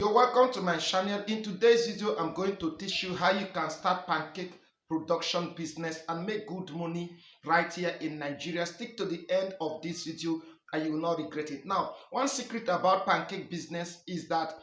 You're welcome to my channel. In today's video, I'm going to teach you how you can start pancake production business and make good money right here in Nigeria. Stick to the end of this video and you will not regret it. Now, one secret about pancake business is that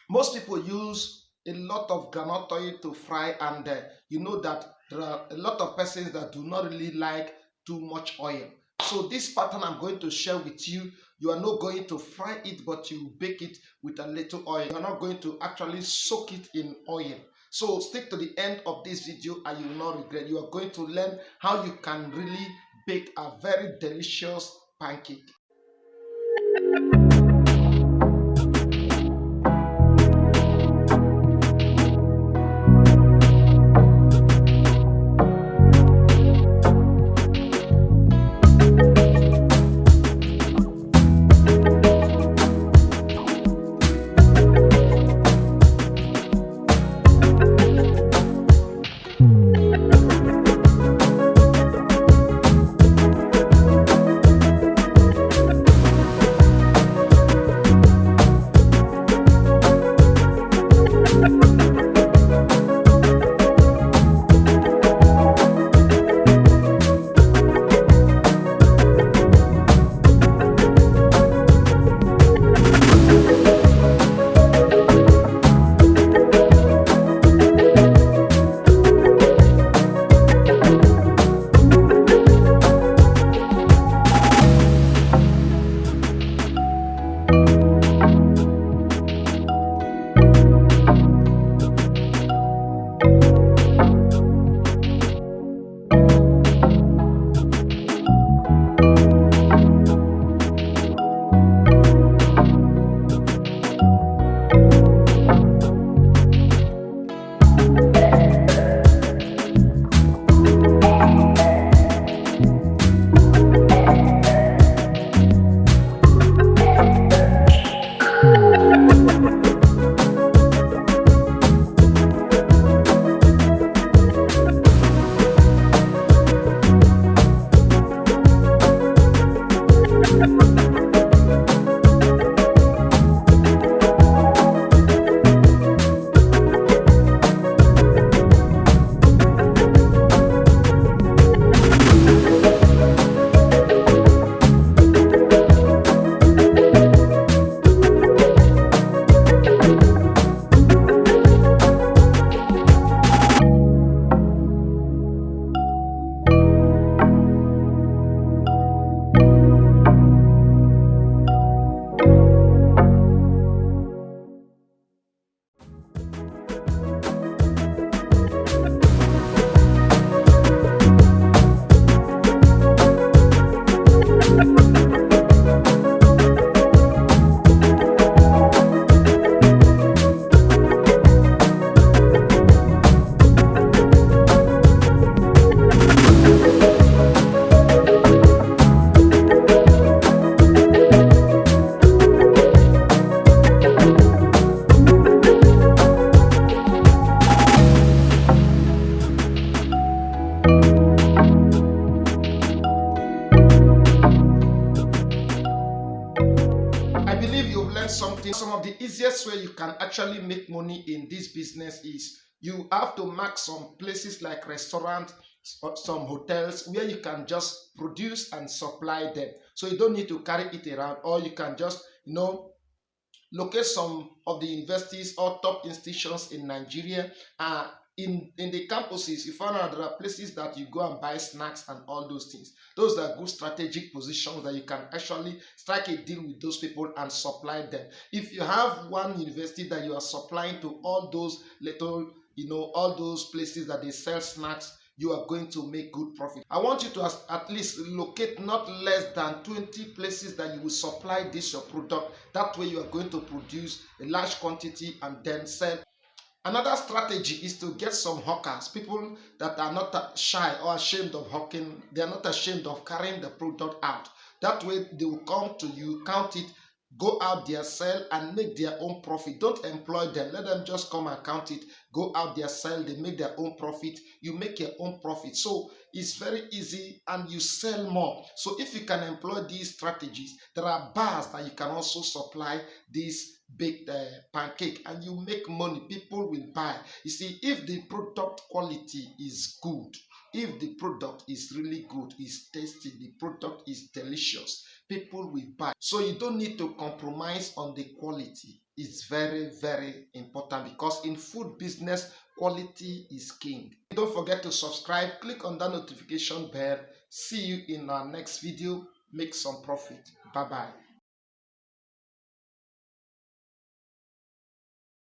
most people use a lot of groundnut oil to fry, and you know that there are a lot of persons that do not really like too much oil. So this pattern I'm going to share with you, you are not going to fry it, but you bake it with a little oil. You are not going to actually soak it in oil. So stick to the end of this video and you will not regret. You are going to learn how you can really bake a very delicious pancake. I believe you've learned something. Some of the easiest way you can actually make money in this business is you have to mark some places like restaurants, some hotels where you can just produce and supply them. So you don't need to carry it around, or you can just, locate some of the universities or top institutions in Nigeria. In the campuses, you find out there are places that you go and buy snacks and all those things. Those are good strategic positions that you can actually strike a deal with those people and supply them. If you have one university that you are supplying to all those little, all those places that they sell snacks, you are going to make good profit. I want you to at least locate not less than 20 places that you will supply this your product. That way you are going to produce a large quantity and then sell. Another strategy is to get some hawkers, people that are not shy or ashamed of hawking. They are not ashamed of carrying the product out. That way they will come to you, count it, go out there, sell, and make their own profit. Don't employ them. Let them just come and count it, go out there, sell, they make their own profit. You make your own profit. So it's very easy and you sell more. So if you can employ these strategies, there are bars that you can also supply these baked pancake and you make money, people will buy. You see, if the product quality is good, if the product is really good, is tasty, the product is delicious, people will buy. So you don't need to compromise on the quality. It's very, very important because in food business, quality is king. Don't forget to subscribe, click on that notification bell. See you in our next video. Make some profit. Bye bye.